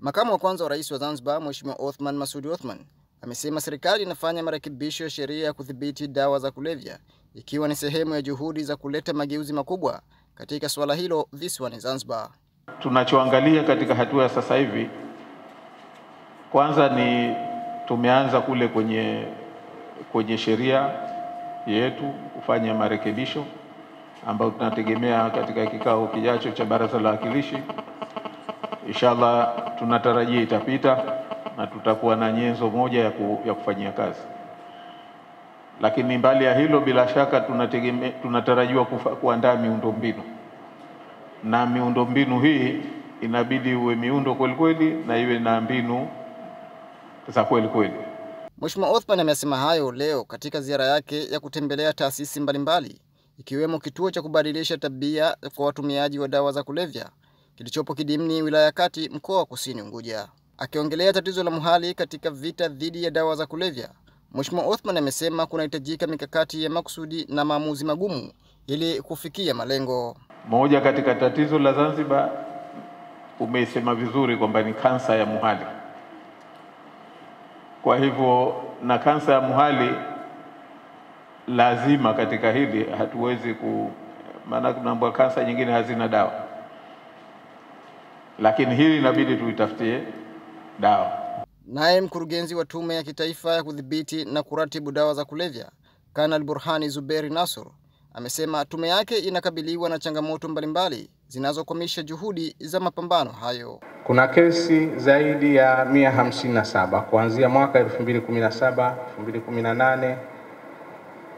Makamu wa kwanza wa rais wa Zanzibar, Mheshimiwa Othman Masoud Othman, amesema serikali inafanya marekebisho ya sheria ya kudhibiti dawa za kulevya ikiwa ni sehemu ya juhudi za kuleta mageuzi makubwa katika swala hilo visiwani Zanzibar. Tunachoangalia katika hatua ya sasa hivi, kwanza ni tumeanza kule kwenye sheria yetu kufanya marekebisho ambayo tunategemea katika kikao kijacho cha Baraza la Wawakilishi. Inshallah tunatarajia itapita na tutakuwa na nyenzo moja ya kufanyia kazi. Lakini mbali ya hilo, bila shaka tunatarajiwa kuandaa miundombinu, na miundombinu hii inabidi uwe miundo kweli na iwe na mbinu za kweli. Mheshimiwa Othman amesema hayo leo katika ziara yake ya kutembelea taasisi mbalimbali ikiwemo kituo cha kubadilisha tabia kwa watumiaji wa dawa za kulevya kilichopo Kidimni, wilaya ya Kati, mkoa wa Kusini Unguja. Akiongelea tatizo la muhali katika vita dhidi ya dawa za kulevya, Mheshimiwa Othman amesema kunahitajika mikakati ya makusudi na maamuzi magumu ili kufikia malengo. Moja katika tatizo la Zanzibar, umesema vizuri kwamba ni kansa ya muhali. Kwa hivyo na kansa ya muhali lazima katika hili hatuwezi maana kuna kansa nyingine hazina dawa, lakini hili inabidi tuitafutie dawa. Naye mkurugenzi wa Tume ya Kitaifa ya Kudhibiti na Kuratibu Dawa za Kulevya, Kanali Burhani Zuberi Nasur, amesema tume yake inakabiliwa na changamoto mbalimbali zinazokwamisha juhudi za mapambano hayo. Kuna kesi zaidi ya 157 kuanzia mwaka 2017, 2018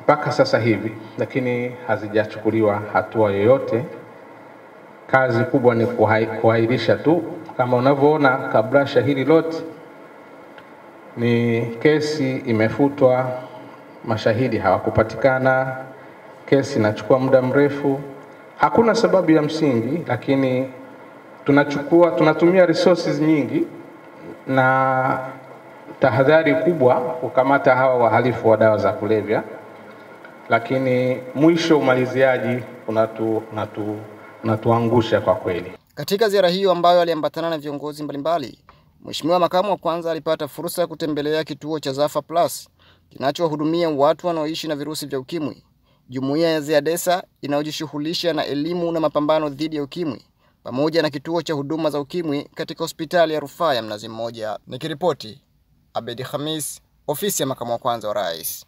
mpaka sasa hivi, lakini hazijachukuliwa hatua yoyote. Kazi kubwa ni kuahirisha tu. Kama unavyoona kabrasha hili lote ni kesi imefutwa, mashahidi hawakupatikana, kesi inachukua muda mrefu. Hakuna sababu ya msingi, lakini tunatumia resources nyingi na tahadhari kubwa kukamata hawa wahalifu wa dawa za kulevya, lakini mwisho umaliziaji unatuangusha kwa kweli. Katika ziara hiyo ambayo aliambatana na viongozi mbalimbali, Mheshimiwa Makamu wa kwanza alipata fursa ya kutembelea kituo cha Zafa Plus kinachowahudumia watu wanaoishi na virusi vya ukimwi, jumuiya ya Ziadesa inayojishughulisha na elimu na mapambano dhidi ya ukimwi, pamoja na kituo cha huduma za ukimwi katika hospitali ya rufaa ya Mnazi Mmoja. Nikiripoti, Abedi Khamis, ofisi ya Makamu wa kwanza wa Rais.